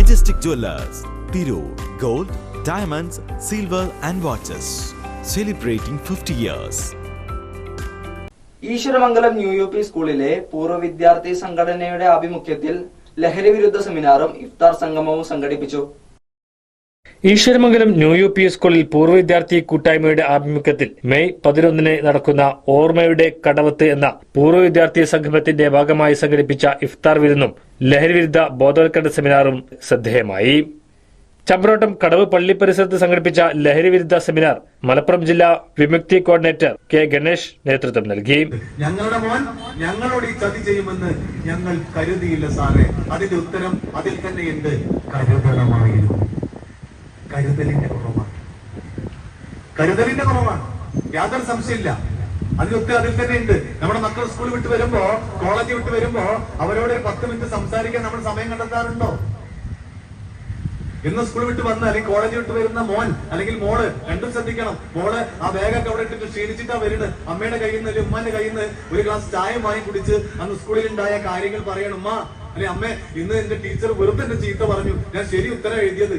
Majestic Jewelers, Tirur, Gold, Diamonds, Silver and Watches. Celebrating 50 years. Eeswaramangalam UUP സ്കൂളിലെ പൂർവ്വ വിദ്യാർത്ഥി സംഘടനയുടെ ആഭിമുഖ്യത്തിൽ ലഹരി വിരുദ്ധ സെമിനാറും ഇഫ്താർ സംഗമവും സംഘടിപ്പിച്ചു. ഈശ്വരമംഗലം UUP സ്കൂളിൽ പൂർവ്വ വിദ്യാർത്ഥി കൂട്ടായ്മയുടെ ആഭിമുഖ്യത്തിൽ മെയ് 11 നടക്കുന്ന ഓർമ്മയുടെ കടവത്ത് എന്ന പൂർവ്വ വിദ്യാർത്ഥി സംഗമത്തിന്റെ ഭാഗമായി സംഘടിപ്പിച്ച ഇഫ്താർ വിരുന്നും ലഹരി വിരുദ്ധ ബോധവൽക്കരണ സെമിനാറും ശ്രദ്ധേയമായി. ചമ്പ്രോട്ടം കടവ് പള്ളി പരിസരത്ത് സംഘടിപ്പിച്ച ലഹരി വിരുദ്ധ സെമിനാർ മലപ്പുറം ജില്ലാ വിമുക്തി കോർഡിനേറ്റർ കെ ഗണേഷ് നേതൃത്വം നൽകി. ഞങ്ങളുടെ മോൻ ഞങ്ങളോട് ഈ ചതി ചെയ്യുമെന്ന് ഞങ്ങൾ കരുതിയില്ല സാറേ. അതിന്റെ ഉത്തരം അതിൽ തന്നെ ഉണ്ട്. കരുതണമായിരുന്നു. കരുതലിന്റെ കുറവാണ്. യാതൊരു സംശയമില്ല. അതിന്റെ ഉത്തരം അതിൽ തന്നെ ഉണ്ട്. നമ്മുടെ മക്കൾ സ്കൂൾ വിട്ട് വരുമ്പോ, കോളേജ് വിട്ട് വരുമ്പോ അവരോട് ഒരു 10 മിനിറ്റ് സംസാരിക്കാൻ നമ്മൾ സമയം കണ്ടെത്താറുണ്ടോ? ഇന്ന് സ്കൂൾ വിട്ട് വന്ന് അല്ലെങ്കിൽ കോളേജ് വിട്ട് വരുന്ന മോൻ അല്ലെങ്കിൽ മോള് രണ്ടും ശ്രദ്ധിക്കണം. മോള് ആ ബാഗൊക്കെ അവിടെ ഇട്ടിട്ട് ക്ഷീണിച്ചിട്ടാ വരുന്നത്. അമ്മയുടെ കയ്യിൽ നിന്ന് അല്ലെങ്കിൽ ഉമ്മാന്റെ കയ്യിൽ നിന്ന് ഒരു ഗ്ലാസ് ചായ വാങ്ങി കുടിച്ച് അന്ന് സ്കൂളിൽ ഉണ്ടായ കാര്യങ്ങൾ പറയണം. ഉമ്മ അല്ലെ അമ്മേ, ഇന്ന് എന്റെ ടീച്ചർ വെറുതെ എന്റെ ചീത്ത പറഞ്ഞു, ഞാൻ ശരി ഉത്തരം എഴുതിയത്,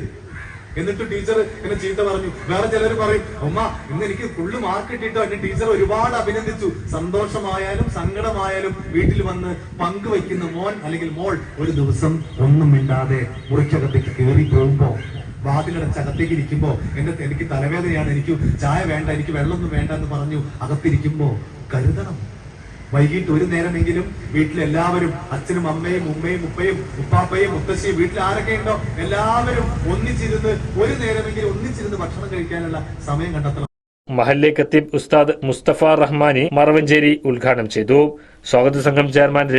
എന്നിട്ട് ടീച്ചർ എന്നെ ചീത്ത പറഞ്ഞു. വേറെ ചിലർ പറയും, ഉമ്മ ഇന്ന് എനിക്ക് ഫുള്ള് മാർക്ക് കിട്ടിയിട്ടോ എന്റെ ടീച്ചർ ഒരുപാട് അഭിനന്ദിച്ചു. സന്തോഷമായാലും സങ്കടമായാലും വീട്ടിൽ വന്ന് പങ്കുവയ്ക്കുന്ന മോൻ അല്ലെങ്കിൽ മോൾ ഒരു ദിവസം ഒന്നും മിണ്ടാതെ മുറിക്കകത്തേക്ക് കയറി പോകുമ്പോ, വാതിലടച്ച് അകത്തേക്ക് ഇരിക്കുമ്പോ എനിക്ക് തലവേദനയാണ്, എനിക്ക് ചായ വേണ്ട, എനിക്ക് വെള്ളമൊന്നും വേണ്ട എന്ന് പറഞ്ഞു അകത്തിരിക്കുമ്പോ കരുതണം. വൈകിട്ട് ഒരു നേരമെങ്കിലും വീട്ടിലെല്ലാവരും, അച്ഛനും അമ്മയും ഉമ്മയും ഉപ്പയും ഉപ്പാപ്പയും മുത്തശ്ശിയും, വീട്ടിൽ ആരൊക്കെ ഉണ്ടോ എല്ലാവരും ഒന്നിച്ചിരുന്ന് ഒരു നേരമെങ്കിലും ഒന്നിച്ചിരുന്ന് ഭക്ഷണം കഴിക്കാനുള്ള സമയം കണ്ടെത്തണം. മഹല്ലെ ഖത്തീബ് ഉസ്താദ് മുസ്തഫ റഹ്മാനി മറവഞ്ചേരി ഉദ്ഘാടനം ചെയ്തു. സ്വാഗത സംഘം ചെയർമാൻ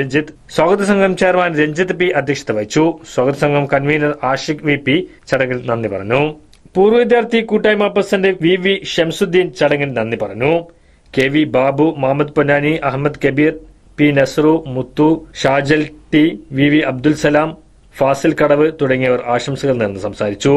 രഞ്ജിത്ത് പി അധ്യക്ഷത വഹിച്ചു. സ്വാഗത സംഘം കൺവീനർ ആഷിഖ് VP ചടങ്ങിൽ നന്ദി പറഞ്ഞു. പൂർവ്വ വിദ്യാർത്ഥി കൂട്ടായ്മ പ്രസിഡന്റ് VV ഷംസുദ്ദീൻ ചടങ്ങിൽ നന്ദി പറഞ്ഞു. KV ബാബു, മുഹമ്മദ് പൊന്നാനി, അഹമ്മദ് കബീർ, P നസ്രു, മുത്തു, ഷാജൽ T, VV അബ്ദുൽ സലാം, ഫാസിൽ കടവ് തുടങ്ങിയവർ ആശംസകൾ നേർന്ന് സംസാരിച്ചു.